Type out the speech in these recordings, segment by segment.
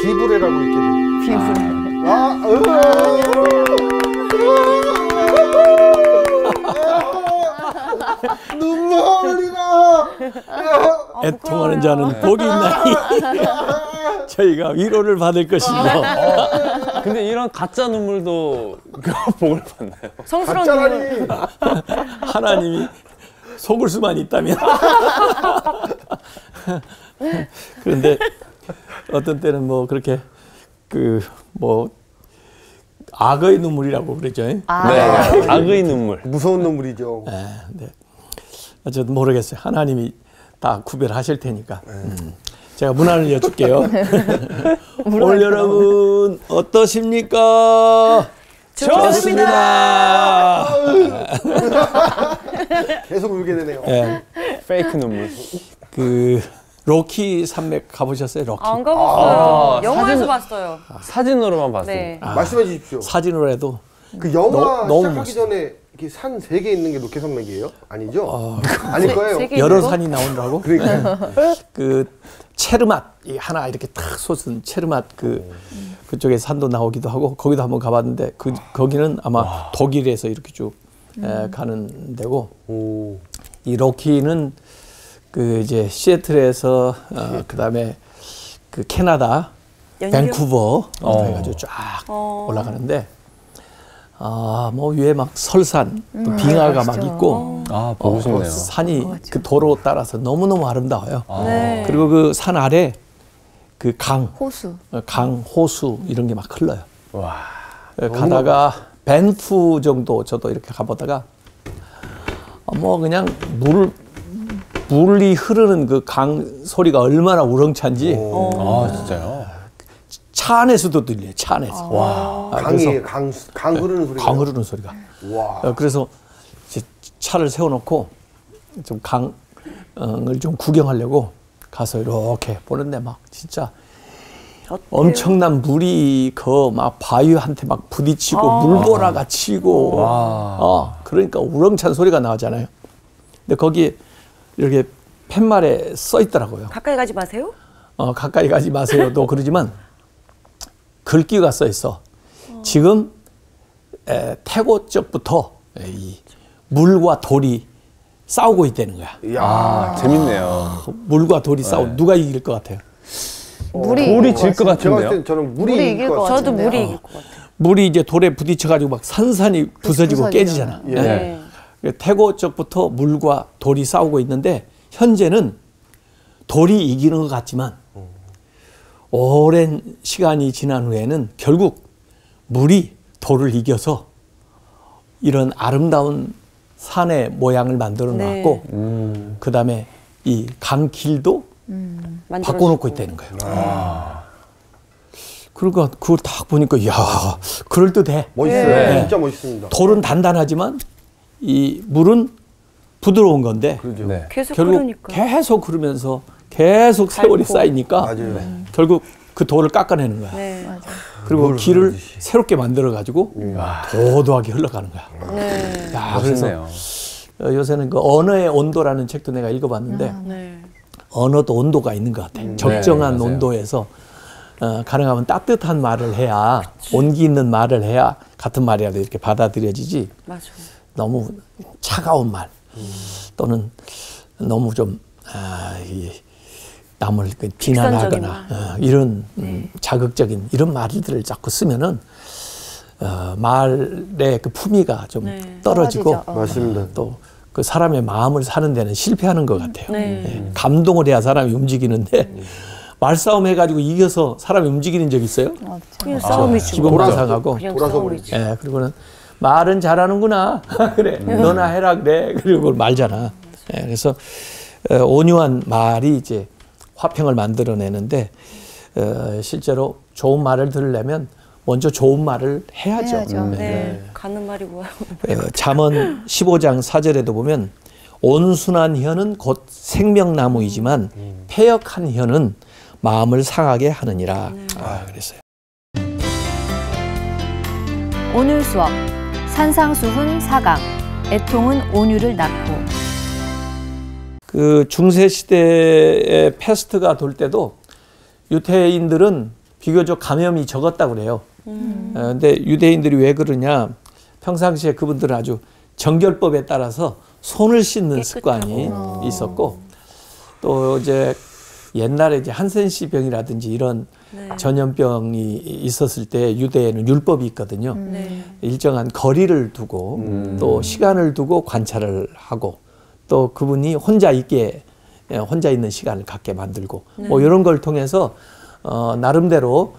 비브레라고 있게 돼. 비브레. 눈물이 나. 애통하는 자는 복이 있나니 저희가 위로를 받을 것이죠. 근데 이런 가짜 눈물도 복을 받나요? 성스러운 눈물. 하나님이 속을 수만 있다면. 그런데 어떤 때는 뭐 그렇게 뭐 악의 눈물이라고 그러죠. 네, 악의 눈물. 무서운 눈물이죠. 네. 어쨌든 모르겠어요. 하나님이 다 구별하실 테니까. 제가 문안을 여쭐게요. 오늘 여러분 어떠십니까? 좋습니다. 계속 울게 되네요. 네. 페이크 눈물. 로키 산맥 가보셨어요? 로키? 안 가봤어요. 영화에서 사진- 봤어요. 사진으로만 봤어요. 네. 말씀해 주십시오. 사진으로 해도 그 영화 너무 시작하기 멋있어요. 전에 이렇게 산 3개 있는 게 로켓 산맥이에요? 아니죠? 아닐 거예요. 세 개 여러 있는 거? 산이 나오느라고 그러니까 체르맛 하나 이렇게 탁 솟은 체르맛 그쪽에 산도 나오기도 하고 거기도 한번 가봤는데 거기는 아마 독일에서 이렇게 쭉 가는 데고 오. 이 로키는 이제 시애틀에서 그다음에 캐나다 밴쿠버 해가지고 쫙 올라가는데 뭐 위에 막 설산 또 빙하가 막 있고 보고 싶네요. 산이 그 도로 따라서 너무너무 아름다워요. 네. 그리고 그 산 아래 호수. 강, 호수 이런 게 막 흘러요. 와. 가다가 밴프 정도 저도 이렇게 가보다가 뭐 그냥 물이 흐르는 그 강 소리가 얼마나 우렁찬지 진짜요? 차 안에서도 들려요. 차 안에서. 와. 강이에요. 강 흐르는 소리가. 강 흐르는 소리가. 와. 그래서 이제 차를 세워놓고 좀 강을 좀 구경하려고 가서 이렇게 보는데 막 진짜 엄청난 물이 막 바위한테 막 부딪히고 물보라가 치고 그러니까 우렁찬 소리가 나오잖아요. 근데 거기에 이렇게 팻말에 써 있더라고요. 가까이 가지 마세요. 가까이 가지 마세요도 그러지만 글귀가 써 있어. 지금 태고 쪽부터 이 물과 돌이 싸우고 있다는 거야. 이야. 재밌네요. 물과 돌이 싸우. 누가 이길 것 같아요? 돌이 질 것 제가 봤을 같은데요? 땐 저는 물이 이길 것 같아요. 저도 물이 이길 것 같아요. 물이 이제 돌에 부딪혀가지고 막 산산이 부서지고 깨지잖아. 네. 태고 쪽부터 물과 돌이 싸우고 있는데 현재는 돌이 이기는 것 같지만 오랜 시간이 지난 후에는 결국 물이 돌을 이겨서 이런 아름다운 산의 모양을 만들어 놨고 그 다음에 이 강길도 바꿔놓고 있다는 거예요. 그러니까 그걸 딱 보니까 이야 그럴듯해. 멋있어요. 네. 진짜 멋있습니다. 돌은 단단하지만 이 물은 부드러운 건데 그렇죠. 네. 계속 결국 흐르니까. 계속 흐르면서 계속 세월이 쌓이니까 맞아요. 결국 그 돌을 깎아내는 거야. 네. 그리고 길을 흐르듯이. 새롭게 만들어 가지고 도도하게 흘러가는 거야. 네. 야, 그래서 멋있네요. 요새는 그 언어의 온도라는 책도 내가 읽어봤는데 네. 언어도 온도가 있는 것 같아. 적정한 맞아요. 온도에서 가능하면 따뜻한 말을 해야 온기 있는 말을 해야 같은 말이라도 이렇게 받아들여지지. 맞아. 너무 차가운 말 또는 너무 좀 남을 비난하거나 이런 자극적인 이런 말들을 자꾸 쓰면은 말의 그 품위가 좀 떨어지고 맞습니다. 또 그 사람의 마음을 사는 데는 실패하는 것 같아요. 네. 감동을 해야 사람이 움직이는데 말싸움 해가지고 이겨서 사람이 움직이는 적 있어요? 그냥 싸움이지. 기분만 상하고. 그냥 돌아서 싸움이지. 그리고는 말은 잘하는구나. 그래, 너나 해라 그래. 그리고 말잖아. 그래서 온유한 말이 이제 화평을 만들어내는데 실제로 좋은 말을 들으려면 먼저 좋은 말을 해야죠. 네. 가는 말이 뭐야? 잠언 15장 4절에도 보면 온순한 혀는 곧 생명나무이지만 패역한 혀는 마음을 상하게 하느니라. 그랬어요. 오늘 수업 산상수훈 4강 애통은 온유를 낳고. 그 중세 시대에 패스트가 돌 때도 유태인들은 비교적 감염이 적었다고 그래요. 근데 유대인들이 왜 그러냐? 평상시에 그분들은 아주 정결법에 따라서 손을 씻는 습관이 있었고, 또 이제 옛날에 이제 한센시 병이라든지 이런 네. 전염병이 있었을 때 유대에는 율법이 있거든요. 네. 일정한 거리를 두고 또 시간을 두고 관찰을 하고, 또 그분이 혼자 있는 시간을 갖게 만들고, 뭐 이런 걸 통해서 나름대로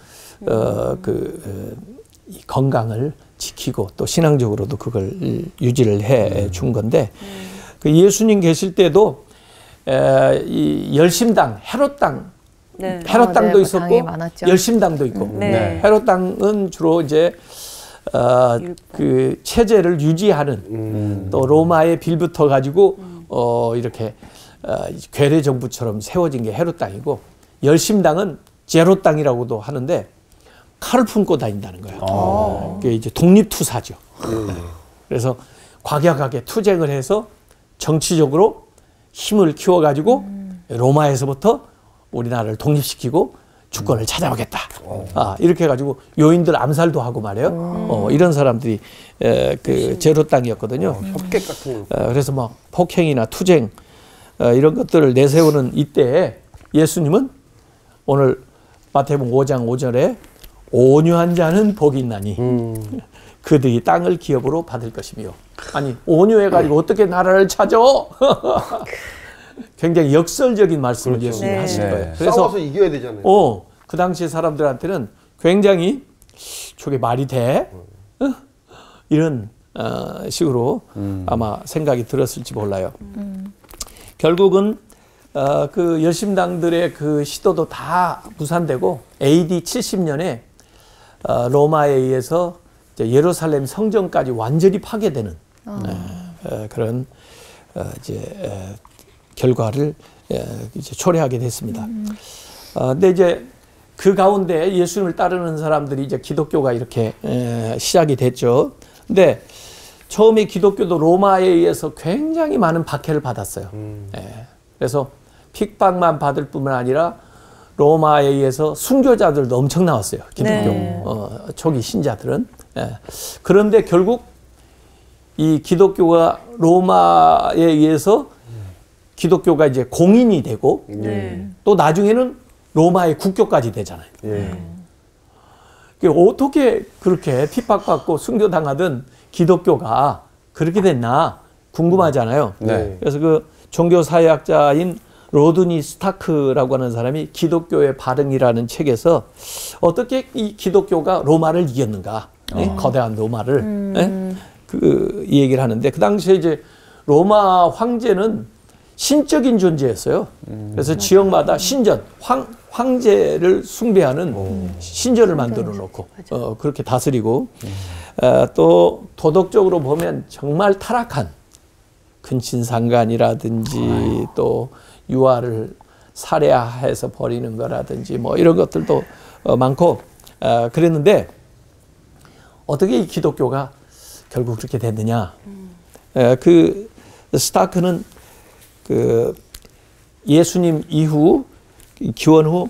이 건강을 지키고 또 신앙적으로도 그걸 유지를 해 준 건데, 그 예수님 계실 때도 이 열심당, 헤롯당, 네. 헤롯당도 그 있었고 당이 많았죠. 열심당도 있고, 네. 헤롯당은 주로 이제 그 체제를 유지하는, 또 로마에 빌붙어 가지고 이렇게 괴뢰 정부처럼 세워진 게 헤롯당이고, 열심당은 제롯당이라고도 하는데 칼을 품고 다닌다는 거야. 그게 이제 독립투사죠. 그래서 과격하게 투쟁을 해서 정치적으로 힘을 키워가지고 로마에서부터 우리나라를 독립시키고 주권을 찾아오겠다. 이렇게 해가지고 요인들 암살도 하고 말이에요. 이런 사람들이 그 제롯당이었거든요. 협객 같은 거. 그래서 막 폭행이나 투쟁 이런 것들을 내세우는 이때에 예수님은 오늘 마태복음 5장 5절에 온유한 자는 복이 있나니 그들이 땅을 기업으로 받을 것이며. 아니, 온유해가지고 어떻게 나라를 찾아? 굉장히 역설적인 말씀을 그렇죠. 예수님이 네. 하신 네. 거예요. 싸워서 이겨야 되잖아요. 그 당시 사람들한테는 굉장히 저게 말이 돼? 이런 식으로 아마 생각이 들었을지 몰라요. 결국은 그 열심당들의 그 시도도 다 무산되고 AD 70년에 로마에 의해서 이제 예루살렘 성전까지 완전히 파괴되는 그런 이제 결과를 이제 초래하게 됐습니다. 근데 이제 그 가운데 예수님을 따르는 사람들이 이제 기독교가 이렇게 시작이 됐죠. 근데 처음에 기독교도 로마에 의해서 굉장히 많은 박해를 받았어요. 그래서 핍박만 받을 뿐만 아니라 로마에 의해서 순교자들도 엄청 나왔어요. 기독교 네. 초기 신자들은. 그런데 결국 이 기독교가 로마에 의해서 기독교가 이제 공인이 되고 또 나중에는 로마의 국교까지 되잖아요. 어떻게 그렇게 핍박받고 순교당하던 기독교가 그렇게 됐나 궁금하잖아요. 네. 그래서 그 종교사회학자인 로드니 스타크라고 하는 사람이 기독교의 발흥이라는 책에서 어떻게 이 기독교가 로마를 이겼는가, 거대한 로마를 그 얘기를 하는데, 그 당시에 이제 로마 황제는 신적인 존재였어요. 그래서 지역마다 신전, 황제를 숭배하는 신전을 만들어 놓고 그렇게 다스리고, 또 도덕적으로 보면 정말 타락한 근친상간이라든지 또 유아를 살해해서 버리는 거라든지 뭐 이런 것들도 많고 그랬는데, 어떻게 이 기독교가 결국 그렇게 됐느냐. 그 스타크는 그 예수님 이후 기원 후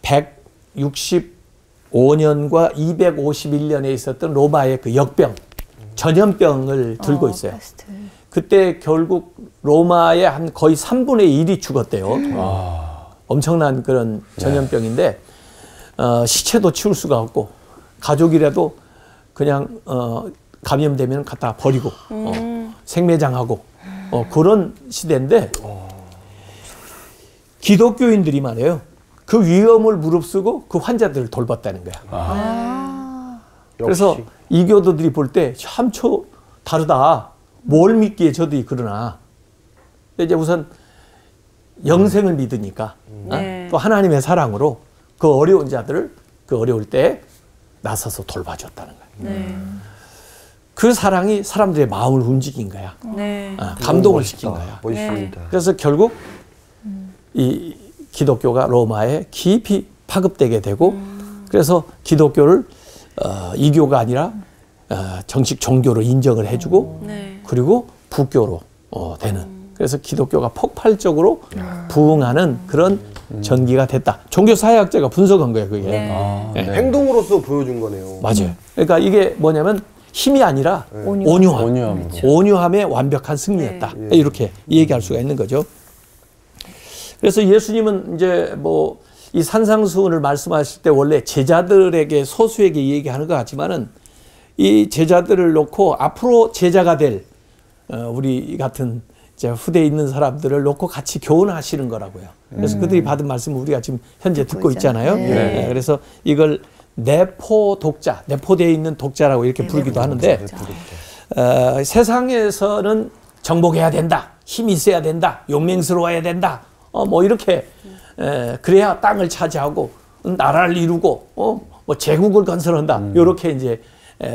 165년과 251년에 있었던 로마의 그 역병, 전염병을 들고 있어요. 그때 결국 로마의 한 거의 3분의 1이 죽었대요. 엄청난 그런 전염병인데 시체도 치울 수가 없고 가족이라도 그냥 감염되면 갖다 버리고 생매장하고 그런 시대인데, 기독교인들이 말이에요. 그 위험을 무릅쓰고 그 환자들을 돌봤다는 거야. 그래서 이교도들이 볼 때 참 다르다. 뭘 믿기에 저들이 그러나. 근데 이제 우선 영생을 믿으니까 또 하나님의 사랑으로 그 어려운 자들을 그 어려울 때 나서서 돌봐줬다는 거야. 그 사랑이 사람들의 마음을 움직인 거야. 감동을 시킨 거야. 멋있습니다. 그래서 결국 이 기독교가 로마에 깊이 파급되게 되고, 그래서 기독교를 이교가 아니라 정식 종교로 인정을 해주고, 그리고 부교로 되는, 그래서 기독교가 폭발적으로 부흥하는 그런 전기가 됐다. 종교사회학자가 분석한 거예요, 그게. 네. 아, 네. 네. 행동으로서 보여준 거네요. 맞아요. 그러니까 이게 뭐냐면 힘이 아니라 온유함. 온유함. 온유함의 완벽한 승리였다. 네. 이렇게 얘기할 수가 있는 거죠. 그래서 예수님은 이제 뭐 이 산상수훈을 말씀하실 때 원래 제자들에게 소수에게 얘기하는 것 같지만은 이 제자들을 놓고 앞으로 제자가 될 우리 같은 이제 후대에 있는 사람들을 놓고 같이 교훈하시는 거라고요. 그래서 그들이 받은 말씀을 우리가 지금 현재 듣고 있잖아요. 네. 네, 그래서 이걸 내포 독자, 내포되어 있는 독자라고 이렇게 부르기도 하는데 세상에서는 정복해야 된다, 힘이 있어야 된다, 용맹스러워야 된다, 뭐 이렇게 그래야 땅을 차지하고 나라를 이루고 뭐 제국을 건설한다. 이렇게 이제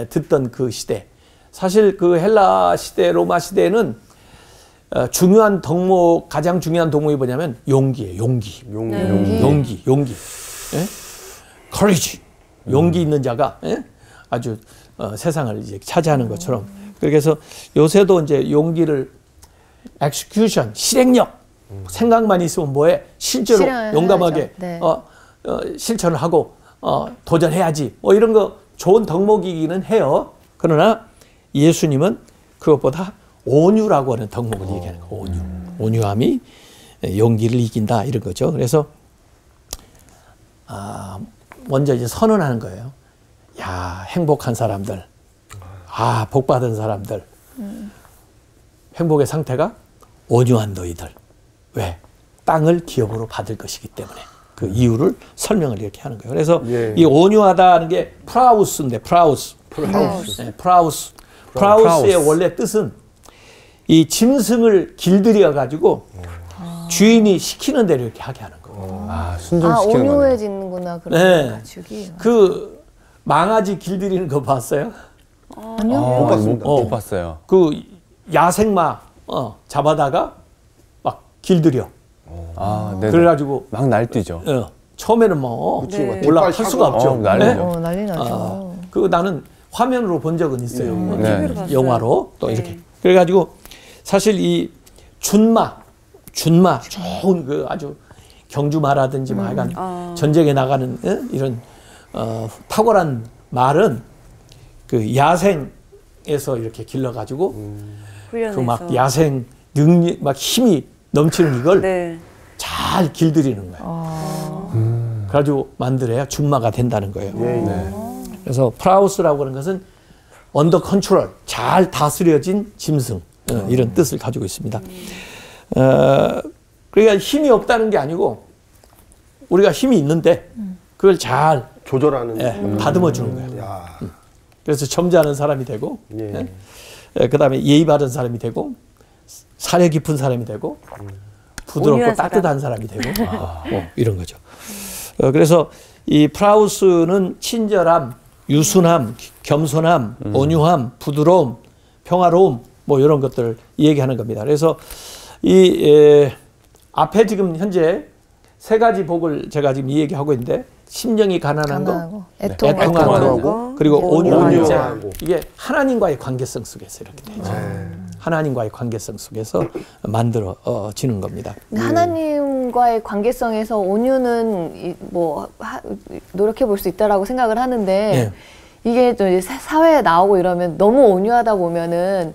듣던 그 시대. 사실 그 헬라 시대, 로마 시대에는 중요한 덕목, 가장 중요한 덕목이 뭐냐면 용기예요. 용기. 용기. 예? courage. 용기 있는 자가 아주 세상을 이제 차지하는 것처럼. 그래서 요새도 이제 용기를 execution, 실행력. 생각만 있으면 뭐해? 실제로 용감하게 네. 실천을 하고 도전해야지. 뭐 이런 거 좋은 덕목이기는 해요. 그러나 예수님은 그것보다 온유라고 하는 덕목을 얘기하는 거예요. 온유함이 용기를 이긴다 이런 거죠. 그래서 먼저 이제 선언하는 거예요. 야, 행복한 사람들, 복 받은 사람들, 행복의 상태가 온유한 너희들. 왜? 땅을 기업으로 받을 것이기 때문에 그 이유를 설명을 이렇게 하는 거예요. 그래서 이 온유하다는 게 프라우스인데 프라우스의 원래 뜻은 이 짐승을 길들여 가지고 주인이 시키는 대로 이렇게 하게 하는 거예요. 순종시키는 거네요. 온유해지는구나. 그런 네. 가축이. 그 망아지 길들이는 거 봤어요? 아니요. 못 봤습니다. 못 봤어요. 그 야생마 잡아다가 막 길들여. 네. 그래가지고 막 날뛰죠. 처음에는 뭐 네. 올라갈 수가 없죠. 난리죠. 난리 나죠. 그 나는 화면으로 본 적은 있어요. 네. TV로 봤어요. 영화로 또 네. 이렇게. 그래가지고 사실 이 준마 좋은 그 아주 경주마라든지 뭐 하여간 전쟁에 나가는 이런 탁월한 말은 그 야생에서 이렇게 길러가지고 그 막 야생 능력 막 힘이 넘치는 이걸 네. 잘 길들이는 거예요. 그래가지고 만들어야 준마가 된다는 거예요. 그래서 프라우스라고 하는 것은 언더 컨트롤, 잘 다스려진 짐승 이런 뜻을 가지고 있습니다. 그러니까 힘이 없다는 게 아니고 우리가 힘이 있는데 그걸 잘 조절하는. 다듬어 주는 거예요. 야. 그래서 점잖은 사람이 되고 예. 그다음에 예의 바른 사람이 되고 사려 깊은 사람이 되고 부드럽고 온유한 따뜻한 사람이 되고 뭐 이런 거죠. 그래서 이 프라우스는 친절함, 유순함, 겸손함, 온유함, 부드러움, 평화로움 뭐 이런 것들을 얘기하는 겁니다. 그래서 이 앞에 지금 현재 세 가지 복을 제가 지금 얘기하고 있는데 심령이 가난한 거, 애통하는 거, 그리고 온유한 자. 이게 하나님과의 관계성 속에서 이렇게 되죠. 하나님과의 관계성 속에서 만들어지는 겁니다. 하나님과의 관계성에서 온유는 노력해 볼 수 있다라고 생각을 하는데 이게 또 이제 사회에 나오고 이러면 너무 온유하다 보면은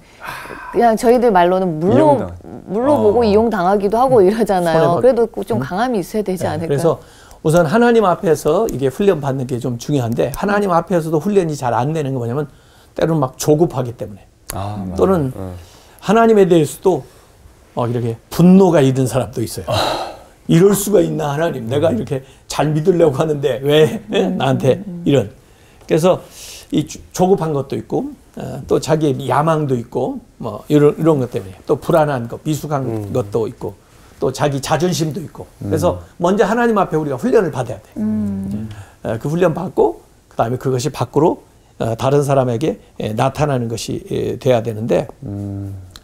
그냥 저희들 말로는 물로 보고 이용당하기도 하고 이러잖아요. 그래도 좀 강함이 있어야 되지 않을까요? 그래서 우선 하나님 앞에서 이게 훈련 받는 게 좀 중요한데 하나님 앞에서도 훈련이 잘 안 되는 게 뭐냐면 때로는 막 조급하기 때문에 또는 하나님에 대해서도 이렇게 분노가 있는 사람도 있어요. 이럴 수가 있나 하나님, 내가 이렇게 잘 믿으려고 하는데 왜 나한테 이런. 그래서 이 조급한 것도 있고 또 자기의 야망도 있고 뭐 이런 것 때문에 또 불안한 것, 미숙한 것도 있고 또 자기 자존심도 있고. 그래서 먼저 하나님 앞에 우리가 훈련을 받아야 돼. 그 훈련 받고 그다음에 그것이 밖으로 다른 사람에게 나타나는 것이 돼야 되는데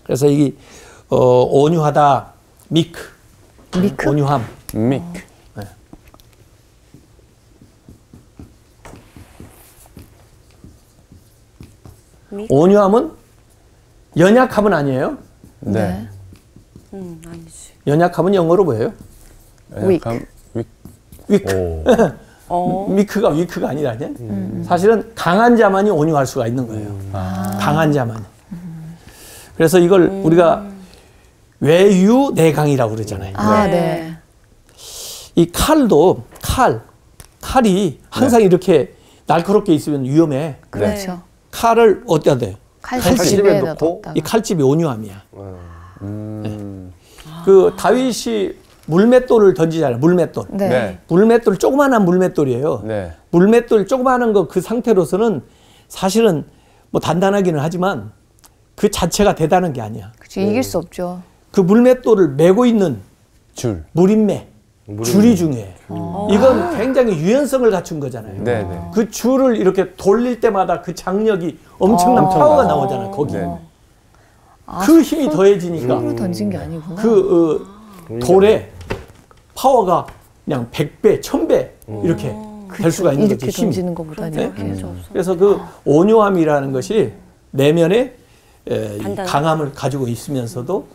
그래서 이 온유하다, 미크? 온유함. 미크. 온유함은 연약함은 아니에요. 네. 아니지. 연약함은 영어로 뭐예요? weak. 위크. 오. 위크가 아니라냐? 사실은 강한 자만이 온유할 수가 있는 거예요. 강한 자만이. 그래서 이걸 우리가 외유내강이라고 그러잖아요. 아, 네. 이 칼이 항상 이렇게 날카롭게 있으면 위험해. 그렇죠. 칼을 어디다 대요? 칼집에 넣고 넣었다가. 이 칼집이 온유함이야. 그 다윗이 물맷돌을 던지잖아요. 물맷돌. 네. 네. 물맷돌 조그마한 물맷돌이에요. 네. 물맷돌 조그마한 거 그 상태로서는 사실은 뭐 단단하기는 하지만 그 자체가 대단한 게 아니야. 그렇죠. 이길 수 없죠. 그 물맷돌을 메고 있는 물인매, 줄이 중요해. 이건 굉장히 유연성을 갖춘 거잖아요. 네, 네. 그 줄을 이렇게 돌릴 때마다 그 장력이 엄청난 파워가 나오잖아요. 거기. 네. 그 힘이 더해지니까 손으로 던진 게 아니구나. 그 돌에 파워가 그냥 100배, 1000배 이렇게 될 수가 있는 이렇게 거죠. 힘이. 던지는 것보다는 네? 이렇게. 그래서 그 온유함이라는 것이 내면에 이 단단한. 강함을 가지고 있으면서도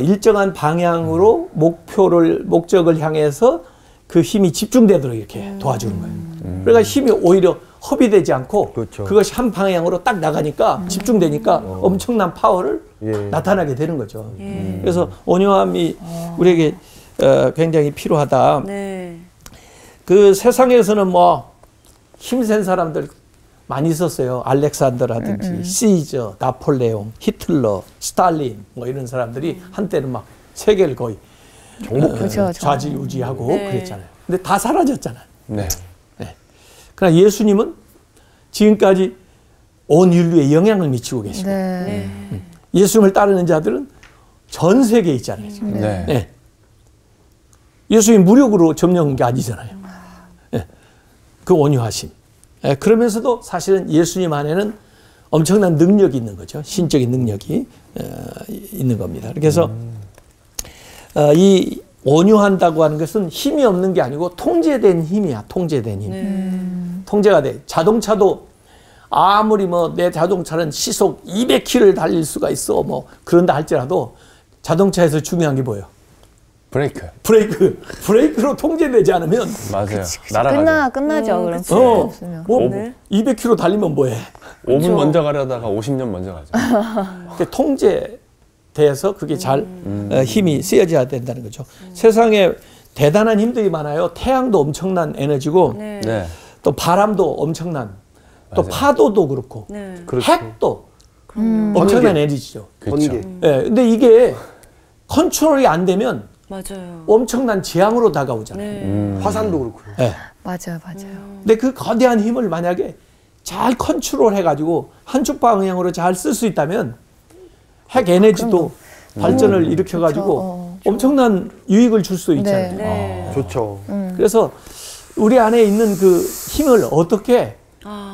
일정한 방향으로 목적을 향해서 그 힘이 집중되도록 이렇게 도와주는 거예요. 그러니까 힘이 오히려 허비되지 않고 그렇죠. 그것이 한 방향으로 딱 나가니까 집중되니까 엄청난 파워를 나타나게 되는 거죠. 그래서 온유함이 우리에게 굉장히 필요하다. 네. 그 세상에서는 뭐 힘센 사람들 많이 있었어요. 알렉산더라든지 시저, 나폴레옹, 히틀러, 스탈린 뭐 이런 사람들이 한때는 막 세계를 거의 그렇죠. 좌지우지하고 네. 그랬잖아요. 근데 다 사라졌잖아요. 네. 그러나 예수님은 지금까지 온 인류에 영향을 미치고 계시고 네. 예수님을 따르는 자들은 전 세계에 있잖아요. 지금. 네. 네. 예수님 무력으로 점령한 게 아니잖아요. 네. 그 온유하심. 네. 그러면서도 사실은 예수님 안에는 엄청난 능력이 있는 거죠. 신적인 능력이 있는 겁니다. 그래서 이 온유한다고 하는 것은 힘이 없는 게 아니고 통제된 힘이야. 통제된 힘. 통제가 돼. 자동차도 아무리 뭐 내 자동차는 시속 200km를 달릴 수가 있어. 뭐 그런다 할지라도 자동차에서 중요한 게 뭐예요? 브레이크로 통제되지 않으면 맞아요. 날아가죠. 끝나죠. 그럼 그치. 없으면. 뭐 네. 200km 달리면 뭐해? 5분 먼저 가려다가 50년 먼저 가죠. 그러니까 통제돼서 그게 잘 힘이 쓰여져야 된다는 거죠. 세상에 대단한 힘들이 많아요. 태양도 엄청난 에너지고 네. 네. 또 바람도 엄청난 또 맞아요. 파도도 그렇고 네. 그렇죠. 핵도 엄청난 에너지죠. 그렇죠. 번개. 예, 근데 이게 컨트롤이 안 되면 맞아요. 엄청난 재앙으로 다가오잖아요. 네. 화산도 그렇고요. 예. 맞아요. 근데 그 거대한 힘을 만약에 잘 컨트롤 해가지고 한쪽 방향으로 잘 쓸 수 있다면 핵 에너지도 발전을 일으켜가지고 엄청난 유익을 줄 수 있잖아요. 네. 좋죠. 그래서 우리 안에 있는 그 힘을 어떻게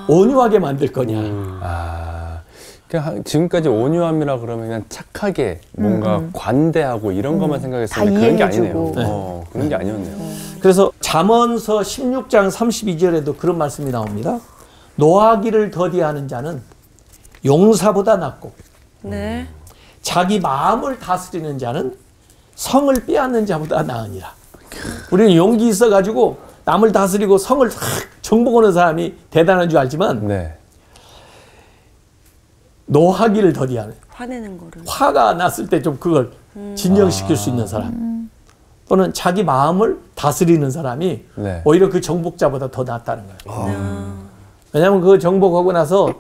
온유하게 만들 거냐. 그냥 지금까지 온유함이라 그러면 그냥 착하게 뭔가 관대하고 이런 것만 생각했었는데 다 그런 게 이해해주고. 아니네요. 그런 게 아니었네요. 그래서 잠언서 16장 32절에도 그런 말씀이 나옵니다. 노하기를 더디하는 자는 용사보다 낫고 네. 자기 마음을 다스리는 자는 성을 빼앗는 자보다 나으니라. 우리는 용기 있어가지고 남을 다스리고 성을 싹 정복하는 사람이 대단한 줄 알지만 네. 노하기를 더디하는, 화내는 거를. 화가 났을 때 좀 그걸 진정시킬 수 있는 사람 또는 자기 마음을 다스리는 사람이 네. 오히려 그 정복자보다 더 낫다는 거예요. 왜냐하면 그 정복하고 나서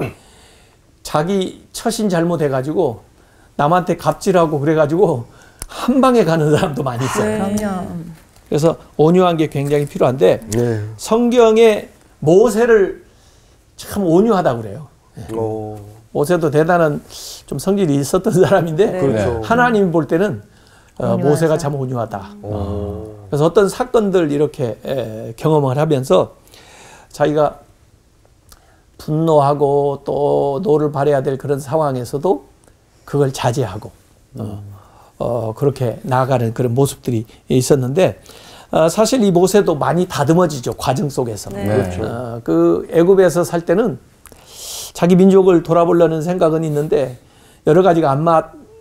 자기 처신 잘못해가지고 남한테 갑질하고 그래가지고 한 방에 가는 사람도 많이 있어요. 그럼요. 그래서 온유한 게 굉장히 필요한데 네. 성경에 모세를 참 온유하다고 그래요. 모세도 대단한 좀 성질이 있었던 사람인데 그렇죠. 하나님이 볼 때는 온유하죠. 모세가 참 온유하다. 그래서 어떤 사건들 이렇게 경험을 하면서 자기가 분노하고 또 노를 발해야 될 그런 상황에서도 그걸 자제하고 그렇게 나아가는 그런 모습들이 있었는데 사실 이 모세도 많이 다듬어지죠. 과정 속에서. 네. 그렇죠. 그 애굽에서 살 때는 자기 민족을 돌아보려는 생각은 있는데 여러 가지가 안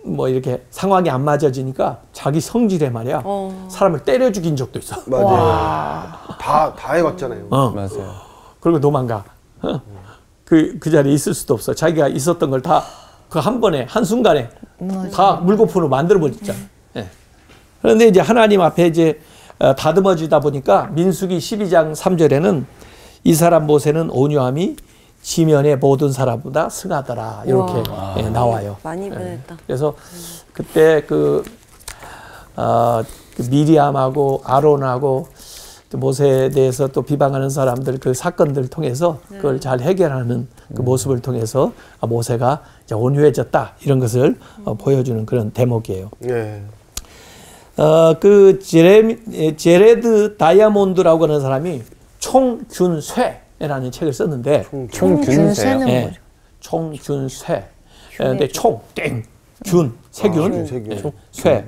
뭐 이렇게 상황이 안 맞아지니까 자기 성질에 말이야 사람을 때려 죽인 적도 있어. 맞아요. 다 해봤잖아요. 맞아요. 그리고 도망가. 그 자리에 있을 수도 없어. 자기가 있었던 걸 다 그 한 번에 한순간에 다 물거품으로 만들어 버렸잖아. 예. 그런데 이제 하나님 앞에 이제 다듬어지다 보니까 민수기 12장 3절에는 이 사람 모세는 온유함이 지면의 모든 사람보다 승하더라 이렇게 나와요. 많이 변했다. 그래서 그때 그 미리암하고 아론하고 또 모세에 대해서 또 비방하는 사람들 그 사건들을 통해서 그걸 잘 해결하는 그 모습을 통해서 모세가 이제 온유해졌다 이런 것을 보여주는 그런 대목이에요. 예. 그 제레드 다이아몬드라고 하는 사람이 총균쇠라는 책을 썼는데 총균쇠요? 네, 총균쇠. 근데 땡, 균, 세균, 쇠,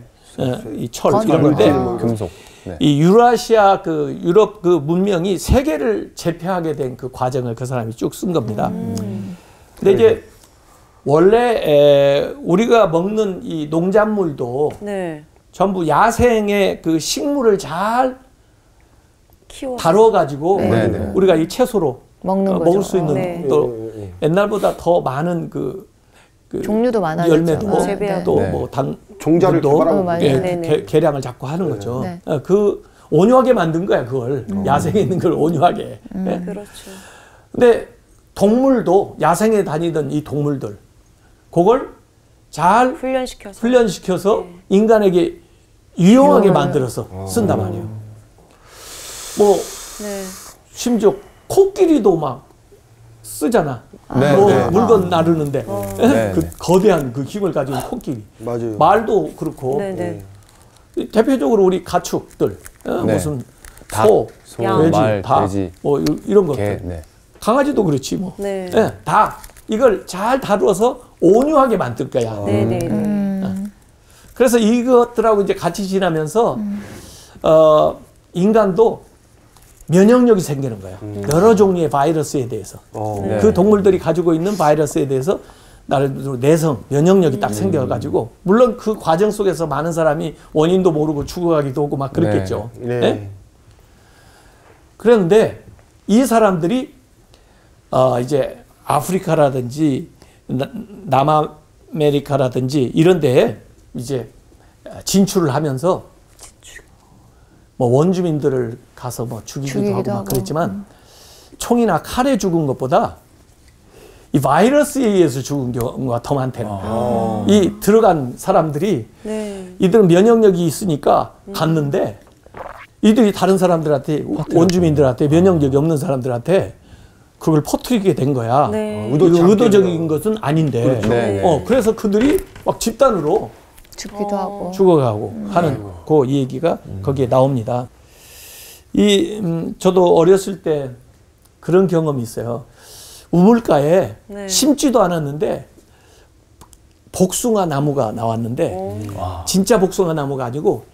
이 철 이런 건데 금속. 네. 이 유라시아 그 유럽 그 문명이 세계를 제패하게 된 그 과정을 그 사람이 쭉 쓴 겁니다. 근데 이제 원래 우리가 먹는 이 농작물도 네. 전부 야생의 그 식물을 잘 키워. 다뤄가지고 네. 우리가 이 채소로 먹는 거죠. 먹을 수 있는 네. 또 옛날보다 더 많은 그 종류도 많아졌죠. 열매도 재배하고. 또 네. 뭐 당 종자를 도 개발하고 맞아요. 네네. 계량을 자꾸 하는 거죠. 네. 그 온유하게 만든 거야 그걸 야생에 있는 걸 온유하게. 예. 그렇죠. 근데 동물도 야생에 다니던 이 동물들 그걸 잘 훈련시켜서. 훈련시켜서 인간에게 유용하게 만들어서 쓴단 말이에요. 뭐 네. 심지어 코끼리도 막 쓰잖아. 네, 뭐 네. 물건 나르는데 네, 그 네. 거대한 그 힘을 가진 코끼리. 맞아요. 말도 그렇고 네네. 대표적으로 우리 가축들 네. 무슨 닭, 소, 소, 돼지, 말, 닭, 돼지, 뭐 이런 것들. 개. 네. 강아지도 그렇지 뭐. 네. 예, 닭 이걸 잘 다루어서 온유하게 만들 거야. 네네. 그래서 이것들하고 이제 같이 지나면서 인간도 면역력이 생기는 거예요. 여러 종류의 바이러스에 대해서. 네. 그 동물들이 가지고 있는 바이러스에 대해서 나름대로 내성, 면역력이 딱 생겨가지고 물론 그 과정 속에서 많은 사람이 원인도 모르고 죽어가기도 하고 막 그랬겠죠. 네. 네? 그런데 이 사람들이 이제 아프리카라든지 남아메리카라든지 이런 데에 이제 진출을 하면서 뭐 원주민들을 가서 뭐 죽이기도 하고 막 그랬지만 총이나 칼에 죽은 것보다 이 바이러스에 의해서 죽은 경우가 더 많다는 거예요. 이 들어간 사람들이 네. 이들은 면역력이 있으니까 갔는데 이들이 다른 사람들한테 원주민들한테 면역력이 없는 사람들한테 그걸 퍼뜨리게 된 거야. 네. 의도적인 것은 아닌데. 그렇죠. 네. 그래서 그들이 막 집단으로 죽기도 하고. 죽어가고 하는 그 얘기가 거기에 나옵니다. 저도 어렸을 때 그런 경험이 있어요. 우물가에 네. 심지도 않았는데 복숭아 나무가 나왔는데 진짜 복숭아 나무가 아니고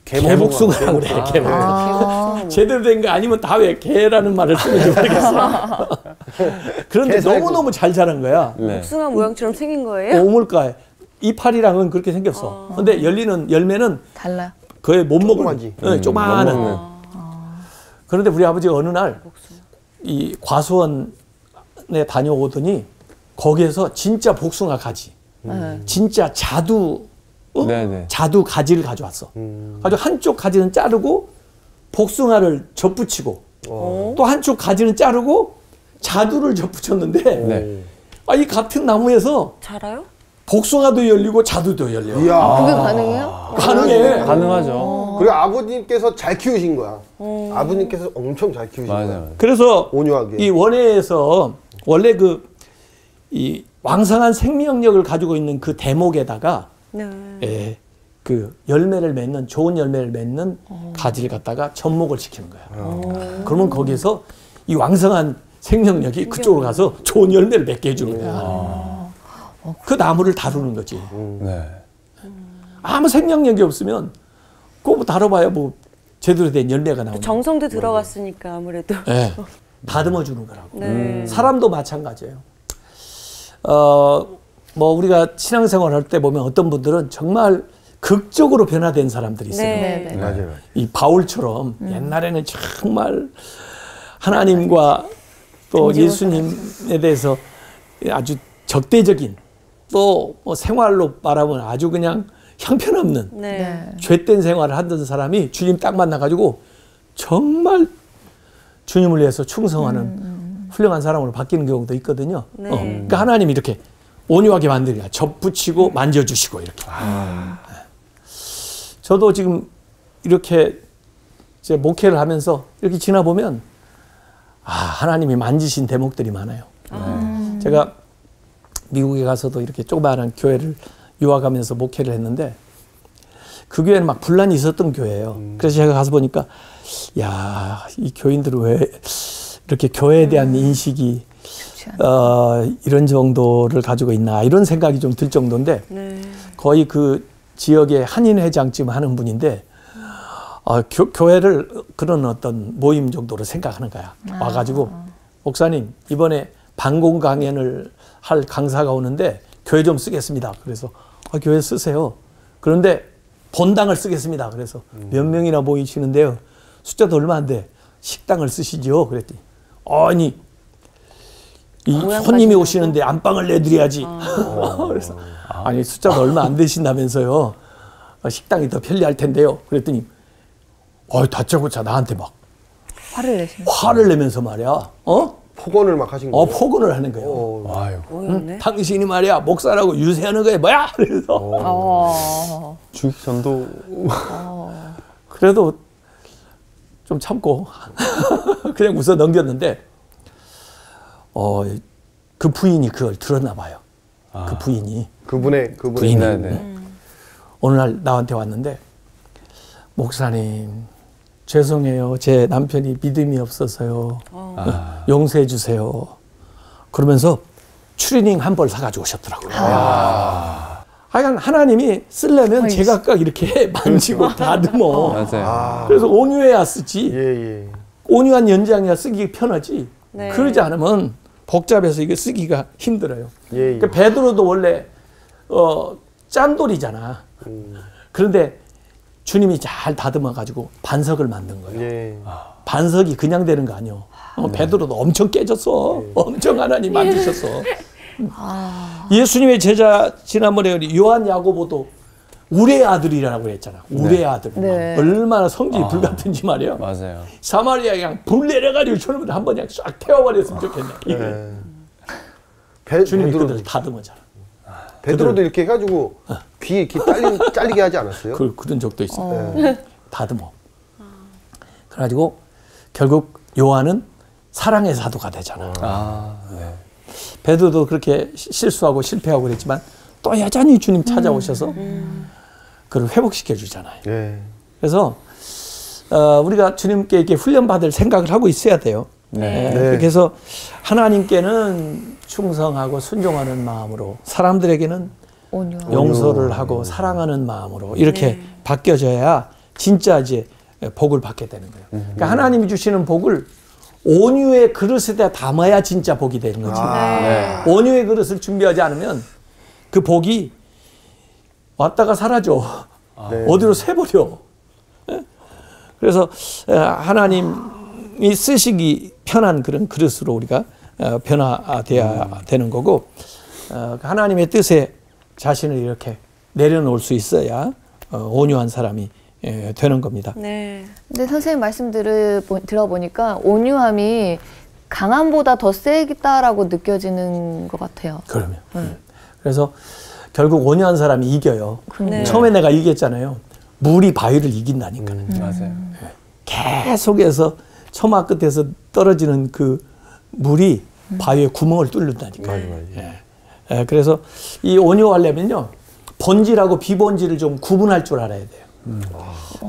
개복숭아라고 그래. 개복숭아. 제대로 된 거 아니면 다 왜 개라는 말을 쓰는지 모르겠어. 그런데 너무너무 잘 자란 거야. 네. 복숭아 모양처럼 생긴 거예요? 우물가에. 이파리랑은 그렇게 생겼어. 근데 열리는 열매는 달라. 거의 못 먹을 조그마지. 조그마한. 그런데 우리 아버지가 어느 날 이 과수원에 다녀오더니 거기에서 진짜 복숭아 가지, 진짜 자두, 네네. 자두 가지를 가져왔어. 가지고 한쪽 가지는 자르고 복숭아를 접붙이고 또 한쪽 가지는 자르고 자두를 접붙였는데 네. 이 같은 나무에서 자라요? 복숭아도 열리고 자두도 열려. 이야. 그게 가능해요? 가능해. 가능하죠. 그리고 아버님께서 잘 키우신 거야. 아버님께서 엄청 잘 키우신 거야. 맞아요. 그래서 온유하게. 이 원예에서 원래 이 왕성한 생명력을 가지고 있는 그 대목에다가 네. 그 열매를 맺는 좋은 열매를 맺는 가지를 갖다가 접목을 시키는 거야. 그러면 거기서 이 왕성한 생명력이 그쪽으로 가서 좋은 열매를 맺게 해주는 거야. 그 나무를 다루는 거지. 네. 아무 생명력이 없으면 그거 뭐 다뤄봐야 뭐 제대로 된 열매가 나오는. 정성도 들어갔으니까 아무래도. 다듬어 주는 거라고. 네. 사람도 마찬가지예요. 뭐 우리가 신앙생활 할 때 보면 어떤 분들은 정말 극적으로 변화된 사람들이 있어요. 네. 네. 맞아요. 이 바울처럼 옛날에는 정말 하나님과 또 등지고 예수님에 대해서 아주 적대적인 또 뭐 생활로 말하면 아주 그냥 형편없는 네. 네. 죄된 생활을 하던 사람이 주님 딱 만나가지고 정말 주님을 위해서 충성하는 훌륭한 사람으로 바뀌는 경우도 있거든요. 네. 그러니까 하나님이 이렇게 온유하게 만드니까 접붙이고 만져주시고 이렇게. 저도 지금 이렇게 이제 목회를 하면서 이렇게 지나보면 하나님이 만지신 대목들이 많아요. 제가 미국에 가서도 이렇게 조그마한 교회를 유학하면서 목회를 했는데 그 교회는 막 분란이 있었던 교회예요. 그래서 제가 가서 보니까 야, 이 교인들은 왜 이렇게 교회에 대한 인식이 이런 정도를 가지고 있나 이런 생각이 좀 들 정도인데 네. 거의 그 지역의 한인회장쯤 하는 분인데 교회를 그런 어떤 모임 정도로 생각하는 거야. 와가지고 목사님 이번에 반공 강연을 할 강사가 오는데 교회 좀 쓰겠습니다. 그래서 교회 쓰세요. 그런데 본당을 쓰겠습니다. 그래서 몇 명이나 모이시는데요. 숫자도 얼마 안 돼. 식당을 쓰시죠. 그랬더니 아니 이 손님이 오시는데 안방을 내드려야지. 그래서 아니 숫자도 얼마 안 되신다면서요. 식당이 더 편리할 텐데요. 그랬더니 다짜고짜 나한테 막 화를 내면서 말이야. 폭언을 막 하신 거예요? 폭언을 하는 거예요. 오였네. 당신이 말이야 목사라고 유세하는 거야 뭐야? 그래서 주기 전도 그래도 좀 참고 그냥 웃어 넘겼는데 그 부인이 그걸 들었나 봐요. 그 부인이 그분의 네. 어느 날 나한테 왔는데 목사님 죄송해요. 제 남편이 믿음이 없어서요. 용서해 주세요. 그러면서 추리닝 한 벌 사가지고 오셨더라고요. 하여간 하나님이 쓰려면 제각각 이렇게 만지고 다듬어. 맞아요. 그래서 온유해야 쓰지. 예. 온유한 연장이야 쓰기 편하지. 네. 그러지 않으면 복잡해서 이게 쓰기가 힘들어요. 예. 그러니까 베드로도 원래 짠돌이잖아. 그런데 주님이 잘 다듬어 가지고 반석을 만든 거예요. 예. 반석이 그냥 되는 거 아니요. 베드로도 엄청 깨졌어. 엄청 하나님 만드셨어. 예수님의 제자 지난번에 우리 요한 야고보도 우레 아들이라고 그랬잖아. 우레 아들. 네. 얼마나 성질이 불같은지 말이야. 맞아요. 사마리아 그냥 불 내려가지고 저놈을 한번 그냥 싹 태워버렸으면 좋겠네. 주님이 그들을 다듬어잖아. 베드로도 이렇게 해가지고 귀 이렇게 잘리게 하지 않았어요? 그런 적도 있어. 다듬어. 그래가지고 결국 요한은 사랑의 사도가 되잖아. 네. 베드로도 그렇게 실수하고 실패하고 그랬지만 또 여전히 주님 찾아오셔서 그걸 회복시켜 주잖아요. 예. 그래서 우리가 주님께 이렇게 훈련받을 생각을 하고 있어야 돼요. 네. 그래서 하나님께는 충성하고 순종하는 마음으로 사람들에게는 용서를 하고 사랑하는 마음으로 이렇게 바뀌어져야 진짜 이제 복을 받게 되는 거예요. 그러니까 하나님이 주시는 복을 온유의 그릇에다 담아야 진짜 복이 되는 거지. 온유의 그릇을 준비하지 않으면 그 복이 왔다가 사라져. 어디로 새버려. 그래서 하나님이 쓰시기 편한 그런 그릇으로 우리가 변화돼야 되는 거고 하나님의 뜻에 자신을 이렇게 내려놓을 수 있어야 온유한 사람이 되는 겁니다. 네. 근데 선생님 말씀 들어보니까 온유함이 강함보다 더 세겠다라고 느껴지는 것 같아요. 그러면. 그래서 결국 온유한 사람이 이겨요. 네. 처음에 내가 얘기했잖아요. 물이 바위를 이긴다니까. 맞아요. 계속해서 처마 끝에서 떨어지는 그 물이 바위에 구멍을 뚫는다니까. 그래서 이 온유하려면요. 본질하고 비본질을 좀 구분할 줄 알아야 돼요.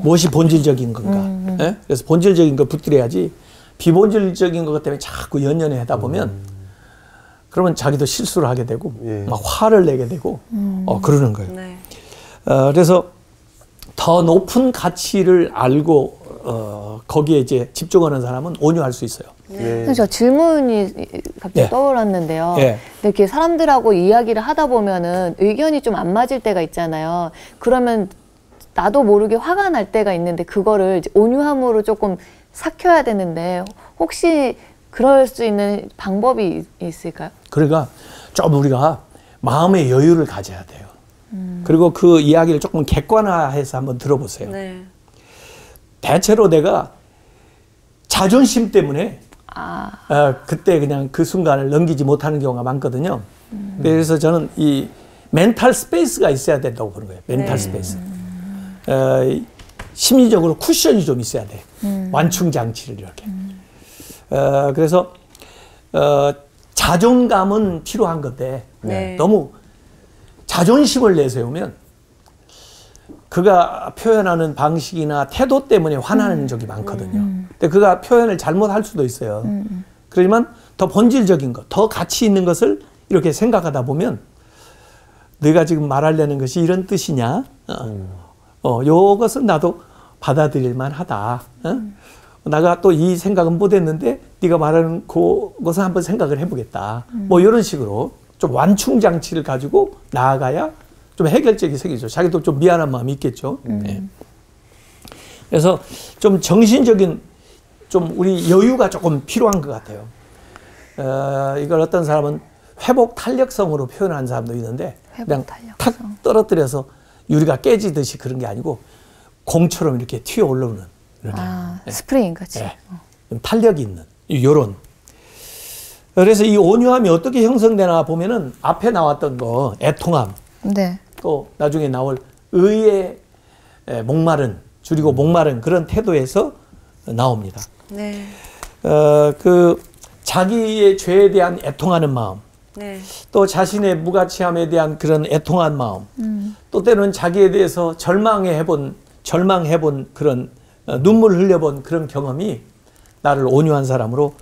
무엇이 본질적인 건가. 그래서 본질적인 걸 붙들어야지 비본질적인 것 때문에 자꾸 연연해 하다 보면 그러면 자기도 실수를 하게 되고 막 화를 내게 되고 그러는 거예요. 네. 그래서 더 높은 가치를 알고 거기에 이제 집중하는 사람은 온유할 수 있어요. 그래서 저 질문이 갑자기 네. 떠올랐는데요. 네. 이렇게 사람들하고 이야기를 하다 보면은 의견이 좀 안 맞을 때가 있잖아요. 그러면 나도 모르게 화가 날 때가 있는데 그거를 이제 온유함으로 조금 삭혀야 되는데 혹시 그럴 수 있는 방법이 있을까요? 그러니까 좀 우리가 마음의 여유를 가져야 돼요. 그리고 그 이야기를 조금 객관화해서 한번 들어보세요. 네. 대체로 내가 자존심 때문에 그때 그냥 그 순간을 넘기지 못하는 경우가 많거든요. 그래서 저는 이 멘탈 스페이스가 있어야 된다고 보는 거예요. 멘탈 스페이스. 심리적으로 쿠션이 좀 있어야 돼. 완충 장치를 이렇게. 그래서 자존감은 필요한 건데 네. 너무 자존심을 내세우면 그가 표현하는 방식이나 태도 때문에 화나는 적이 많거든요. 근데 그가 표현을 잘못할 수도 있어요. 그렇지만 더 본질적인 것, 더 가치 있는 것을 이렇게 생각하다 보면 네가 지금 말하려는 것이 이런 뜻이냐? 요것은 나도 받아들일 만하다. 내가 또 이 생각은 못했는데 네가 말하는 그것은 한번 생각을 해보겠다. 뭐 이런 식으로 좀 완충 장치를 가지고 나아가야 좀 해결책이 생기죠. 자기도 좀 미안한 마음이 있겠죠. 네. 그래서 좀 정신적인 좀 우리 여유가 조금 필요한 것 같아요. 이걸 어떤 사람은 회복 탄력성으로 표현하는 사람도 있는데 그냥 탁 떨어뜨려서 유리가 깨지듯이 그런 게 아니고 공처럼 이렇게 튀어 올라오는 이렇게. 스프링 같이. 네. 좀 탄력이 있는 요런. 그래서 이 온유함이 어떻게 형성되나 보면은 앞에 나왔던 거 애통함. 네. 또 나중에 나올 의에 목마른 줄이고 목마른 그런 태도에서 나옵니다. 네. 그 자기의 죄에 대한 애통하는 마음, 네. 또 자신의 무가치함에 대한 그런 애통한 마음, 또 때로는 자기에 대해서 절망해본 그런 눈물 흘려본 그런 경험이 나를 온유한 사람으로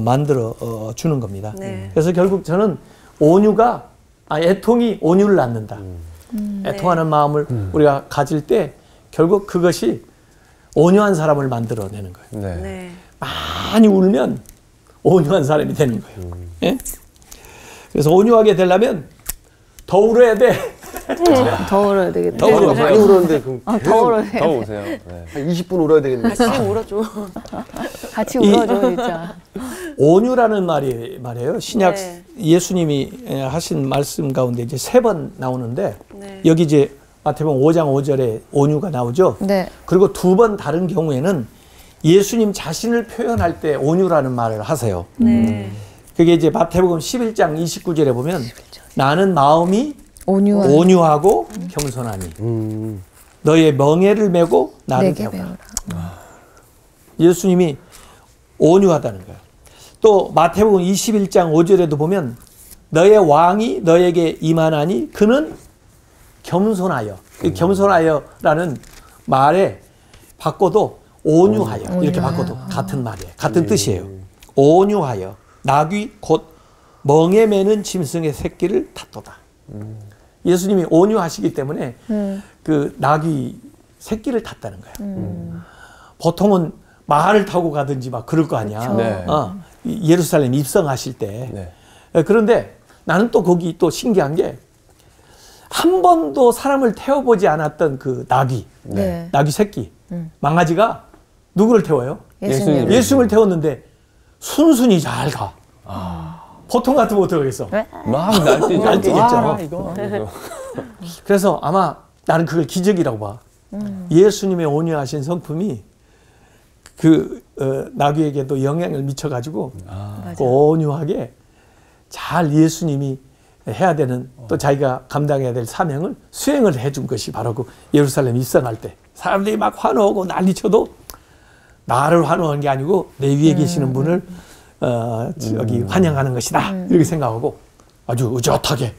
만들어 주는 겁니다. 네. 그래서 결국 저는 애통이 온유를 낳는다. 애통하는 마음을 우리가 가질 때 결국 그것이 온유한 사람을 만들어내는 거예요. 네. 네. 많이 울면 온유한 사람이 되는 거예요. 예? 그래서 온유하게 되려면 더 울어야 돼. 더 울어야 되겠다. 더 울어. 많이 울었는데 그럼 더 울어야 더 되겠다. 오세요. 네. 한 20분 울어야 되겠네. 같이 울어줘. 같이 울어줘 진짜. 온유라는 말이에요. 신약 네. 예수님이 하신 말씀 가운데 이제 3번 나오는데 네. 여기 이제 마태복음 5장 5절에 온유가 나오죠. 네. 그리고 2번 다른 경우에는 예수님 자신을 표현할 때 온유라는 말을 하세요. 네. 그게 이제 마태복음 11장 29절에 보면 나는 마음이 온유하고 겸손하니 너의 멍에를 메고 나를 배우라. 예수님이 온유하다는 거예요. 또 마태복음 21장 5절에도 보면 너의 왕이 너에게 임하나니 그는 겸손하여. 겸손하여라는 말에 바꿔도 온유하여 이렇게 바꿔도 같은 말이에요. 같은 뜻이에요. 온유하여 낙이 곧 멍에 매는 짐승의 새끼를 탓도다. 예수님이 온유하시기 때문에 그 낙이 새끼를 탔다는 거예요. 보통은 말을 타고 가든지 막 그럴 거 아니야. 네. 예루살렘 입성하실 때. 네. 그런데 나는 또 거기 또 신기한 게 한 번도 사람을 태워보지 않았던 그 낙이, 네. 낙이 새끼, 망아지가 누구를 태워요? 예수님. 예수님을 태웠는데 순순히 잘 가. 보통 같으면 어떡하겠어? 막 날뛰죠. 날뛰겠죠. 이거. 그래서 아마 나는 그걸 기적이라고 봐. 예수님의 온유하신 성품이 그 나귀에게도 영향을 미쳐가지고 온유하게 잘 예수님이 해야 되는 또 자기가 감당해야 될 사명을 수행을 해준 것이 바로 그 예루살렘 입성할 때 사람들이 막 환호하고 난리쳐도 나를 환호하는 게 아니고 내 위에 계시는 분을 저기 환영하는 것이다 이렇게 생각하고 아주 의젓하게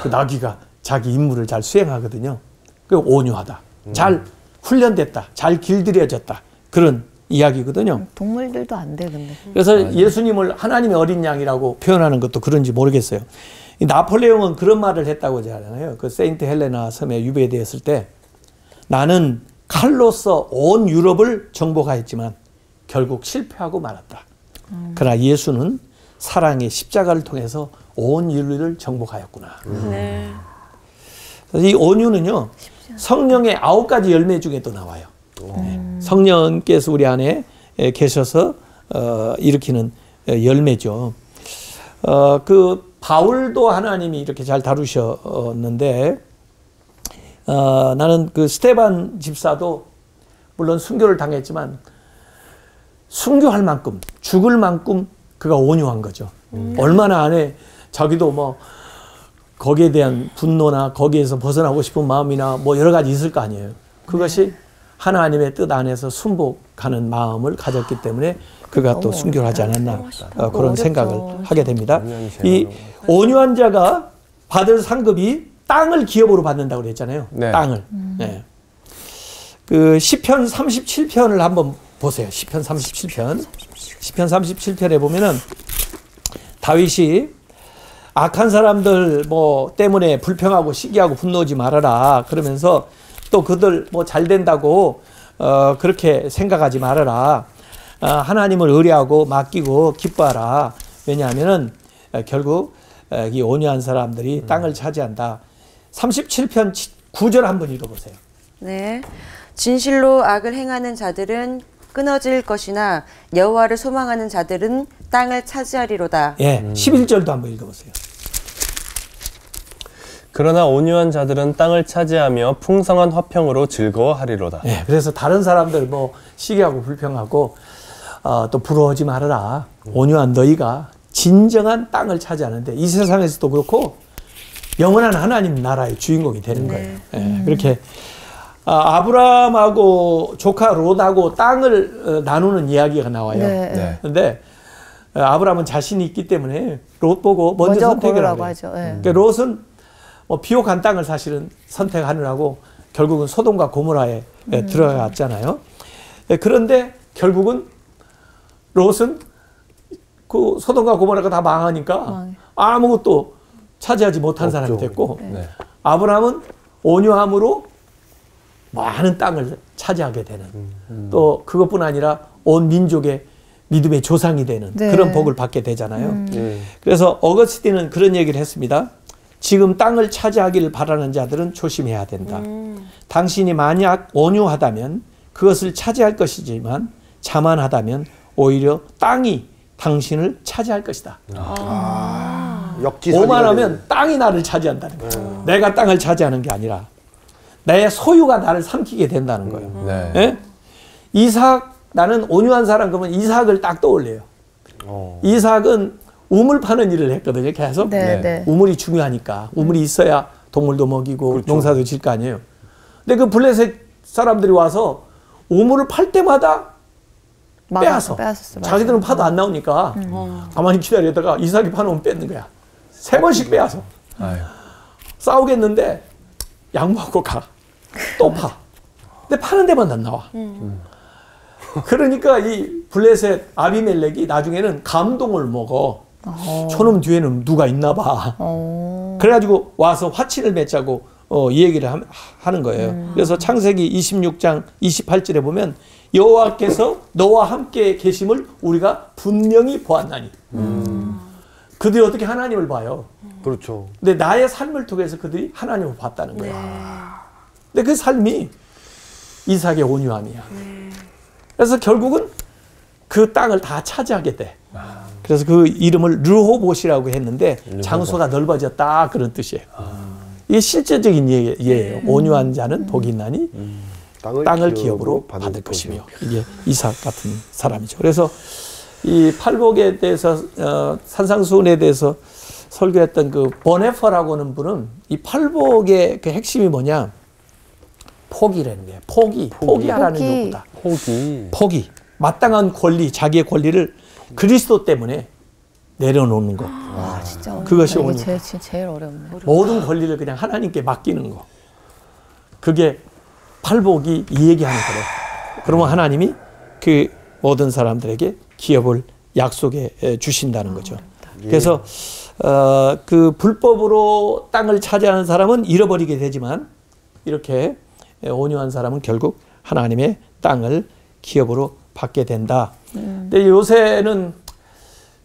그 나귀가 자기 임무를 잘 수행하거든요. 그리고 온유하다, 잘 훈련됐다, 잘 길들여졌다 그런 이야기거든요. 동물들도 안 돼 근데. 그래서 예수님을 하나님의 어린 양이라고 표현하는 것도 그런지 모르겠어요. 이 나폴레옹은 그런 말을 했다고 하잖아요. 그 세인트 헬레나 섬에 유배되었을 때 나는 칼로서 온 유럽을 정복하였지만 결국 실패하고 말았다. 그러나 예수는 사랑의 십자가를 통해서 온 인류를 정복하였구나. 네. 이 온유는요, 성령의 9가지 열매 중에도 나와요. 성령께서 우리 안에 계셔서 일으키는 열매죠. 그 바울도 하나님이 이렇게 잘 다루셨는데, 나는 그 스테반 집사도 물론 순교를 당했지만 순교할 만큼, 죽을 만큼 그가 온유한 거죠. 얼마나 안에 자기도 뭐 거기에 대한 분노나 거기에서 벗어나고 싶은 마음이나 뭐 여러 가지 있을 거 아니에요. 그것이 하나님의 뜻 안에서 순복하는 마음을 가졌기 때문에 그가 또 순교를 하지 않았나, 그런 생각을 하게 됩니다. 이 온유한 자가 받을 상급이 땅을 기업으로 받는다고 그랬잖아요. 네. 땅을. 네. 그 시편 37편을 한번 보세요. 시편 37편. 시편 37편에 보면은 다윗이 악한 사람들 뭐 때문에 불평하고 시기하고 분노하지 말아라 그러면서 또 그들 뭐 잘 된다고 그렇게 생각하지 말아라. 하나님을 의뢰하고 맡기고 기뻐하라. 왜냐하면은 결국 이 온유한 사람들이 땅을 차지한다. 37편 9절 한번 읽어보세요. 네. 진실로 악을 행하는 자들은 끊어질 것이나 여호와를 소망하는 자들은 땅을 차지하리로다. 예, 11절도 한번 읽어보세요. 그러나 온유한 자들은 땅을 차지하며 풍성한 화평으로 즐거워하리로다. 예, 그래서 다른 사람들 뭐 시기하고 불평하고 또 부러워하지 말아라. 온유한 너희가 진정한 땅을 차지하는데 이 세상에서도 그렇고 영원한 하나님 나라의 주인공이 되는 거예요. 예, 그렇게 아브라함하고 조카 롯하고 땅을 나누는 이야기가 나와요. 네. 그런데 아브라함은 자신이 있기 때문에 롯 보고 먼저 선택을 하고 하죠. 네. 그러니까 롯은 뭐 비옥한 땅을 사실은 선택하느라고 결국은 소돔과 고모라에 들어갔잖아요. 그런데 결국은 롯은 그 소돔과 고모라가 다 망하니까 아무것도 차지하지 못한 없죠. 사람이 됐고, 네. 아브라함은 온유함으로 많은 땅을 차지하게 되는, 또 그것뿐 아니라 온 민족의 믿음의 조상이 되는 네. 그런 복을 받게 되잖아요. 그래서 어거스틴은 그런 얘기를 했습니다. 지금 땅을 차지하기를 바라는 자들은 조심해야 된다. 당신이 만약 온유하다면 그것을 차지할 것이지만 자만하다면 오히려 땅이 당신을 차지할 것이다. 오만하면 땅이 나를 차지한다는 거예요. 내가 땅을 차지하는 게 아니라 내 소유가 나를 삼키게 된다는 거예요. 네. 예? 이삭, 나는 온유한 사람 그러면 이삭을 딱 떠올려요. 이삭은 우물 파는 일을 했거든요. 계속. 네, 네. 우물이 중요하니까. 우물이 있어야 동물도 먹이고 그렇죠. 농사도 질 거 아니에요. 근데 그 블레셋 사람들이 와서 우물을 팔 때마다 빼앗어. 빼앗았어. 자기들은 파도 안 나오니까 가만히 기다리다가 이삭이 파놓으면 뺏는 거야. 3번씩 빼앗어. 아유. 싸우겠는데 양보하고 가. 또 파. 근데 파는 데만 안 나와. 그러니까 이 블레셋 아비멜렉이 나중에는 감동을 먹어. 저놈 뒤에는 누가 있나 봐. 그래가지고 와서 화친을 맺자고 이 얘기를 하는 거예요. 그래서 창세기 26장 28절에 보면 여호와께서 너와 함께 계심을 우리가 분명히 보았나니. 그들이 어떻게 하나님을 봐요? 그렇죠. 근데 나의 삶을 통해서 그들이 하나님을 봤다는 거예요. 근데 그 삶이 이삭의 온유함이야. 그래서 결국은 그 땅을 다 차지하게 돼. 그래서 그 이름을 르호봇이라고 했는데 장소가 넓어졌다 그런 뜻이에요. 이게 실제적인 예예요. 온유한 자는 복이 있나니 땅을 기업으로 받을 것이며, 이게 이삭 같은 사람이죠. 그래서 이 팔복에 대해서 산상수훈에 대해서 설교했던 그 보네퍼라고 하는 분은 이 팔복의 그 핵심이 뭐냐? 포기라는 거예요. 포기하라는 요구다. 포기. 마땅한 권리, 자기의 권리를 그리스도 때문에 내려놓는 거. 와, 진짜 그것이 이거 온유. 제일 어렵네. 모든 권리를 그냥 하나님께 맡기는 거. 그게 팔복이 이 얘기하는 거래요. 그러면 하나님이 그 모든 사람들에게 기업을 약속해 주신다는 거죠. 그래서 그 불법으로 땅을 차지하는 사람은 잃어버리게 되지만 이렇게 온유한 사람은 결국 하나님의 땅을 기업으로 받게 된다. 근데 요새는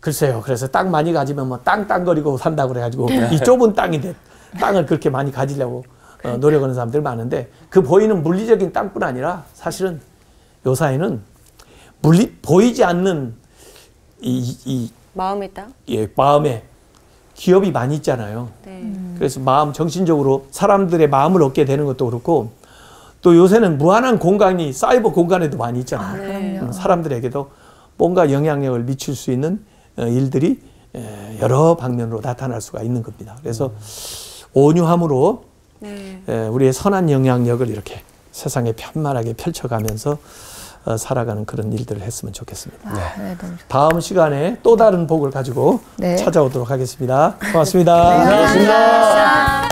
글쎄요. 그래서 땅 많이 가지면 뭐 땅거리고 산다고 그래가지고 이 좁은 땅인데 땅을 그렇게 많이 가지려고 노력하는 사람들 많은데 그 보이는 물리적인 땅뿐 아니라 사실은 요 사회는 보이지 않는 이 마음의 땅? 예, 마음에 기업이 많이 있잖아요. 네. 그래서 정신적으로 사람들의 마음을 얻게 되는 것도 그렇고 또 요새는 무한한 공간이 사이버 공간에도 많이 있잖아요. 사람들에게도 뭔가 영향력을 미칠 수 있는 일들이 여러 방면으로 나타날 수가 있는 겁니다. 그래서 온유함으로 우리의 선한 영향력을 이렇게 세상에 편만하게 펼쳐가면서 살아가는 그런 일들을 했으면 좋겠습니다. 네, 너무 다음 시간에 또 다른 복을 가지고 네. 찾아오도록 하겠습니다. 고맙습니다. 감사합니다.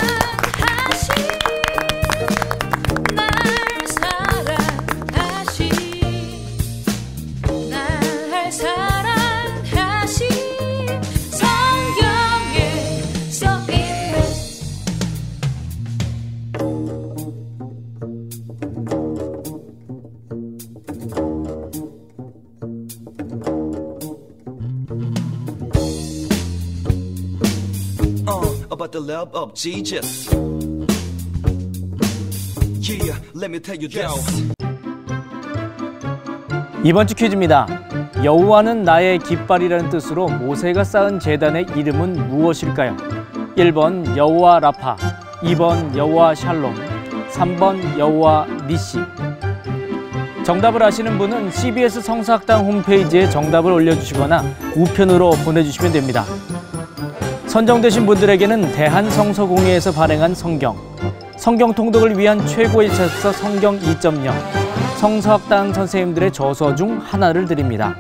About the love of Jesus. Yeah, let me tell you this. 이번 주 퀴즈입니다. 여호와는 나의 깃발이라는 뜻으로 모세가 쌓은 제단의 이름은 무엇일까요? 1번 여호와 라파, 2번 여호와 샬롬, 3번 여호와 니시. 정답을 아시는 분은 CBS 성서학당 홈페이지에 정답을 올려주시거나 우편으로 보내주시면 됩니다. 선정되신 분들에게는 대한성서공회에서 발행한 성경 통독을 위한 최고의 책서 성경 2.0, 성서학당 선생님들의 저서 중 하나를 드립니다.